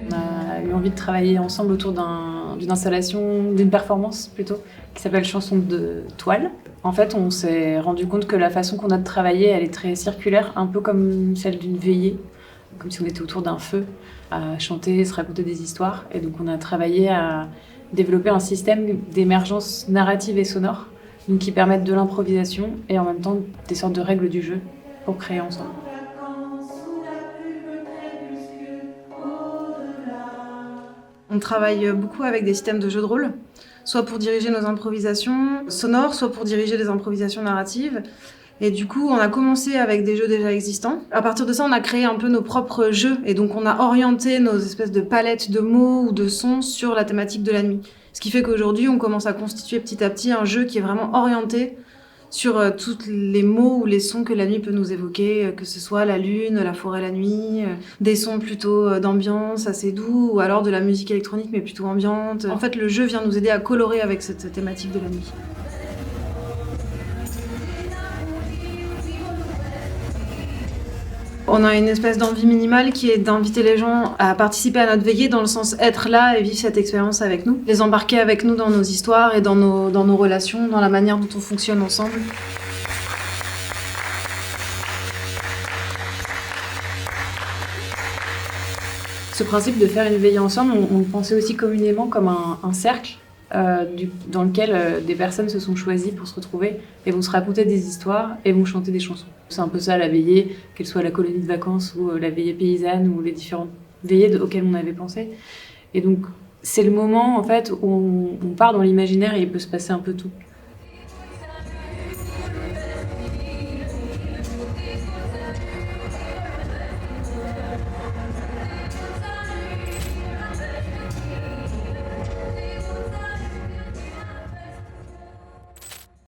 On a eu envie de travailler ensemble autour d'une installation, d'une performance plutôt, qui s'appelle Chanson de toile. En fait, on s'est rendu compte que la façon qu'on a de travailler, elle est très circulaire, un peu comme celle d'une veillée, comme si on était autour d'un feu, à chanter, se raconter des histoires. Et donc on a travaillé à développer un système d'émergence narrative et sonore, donc qui permettent de l'improvisation et en même temps des sortes de règles du jeu pour créer ensemble. On travaille beaucoup avec des systèmes de jeux de rôle, soit pour diriger nos improvisations sonores, soit pour diriger les improvisations narratives. Et du coup, on a commencé avec des jeux déjà existants. À partir de ça, on a créé un peu nos propres jeux. Et donc, on a orienté nos espèces de palettes de mots ou de sons sur la thématique de la nuit. Ce qui fait qu'aujourd'hui, on commence à constituer petit à petit un jeu qui est vraiment orienté sur tous les mots ou les sons que la nuit peut nous évoquer, que ce soit la lune, la forêt la nuit, des sons plutôt d'ambiance assez doux, ou alors de la musique électronique mais plutôt ambiante. En fait, le jeu vient nous aider à colorer avec cette thématique de la nuit. On a une espèce d'envie minimale qui est d'inviter les gens à participer à notre veillée, dans le sens être là et vivre cette expérience avec nous, les embarquer avec nous dans nos histoires et dans nos relations, dans la manière dont on fonctionne ensemble. Ce principe de faire une veillée ensemble, on le pensait aussi communément comme un cercle dans lequel des personnes se sont choisies pour se retrouver et vont se raconter des histoires et vont chanter des chansons. C'est un peu ça la veillée, qu'elle soit la colonie de vacances ou la veillée paysanne ou les différentes veillées auxquelles on avait pensé. Et donc c'est le moment en fait où on part dans l'imaginaire et il peut se passer un peu tout.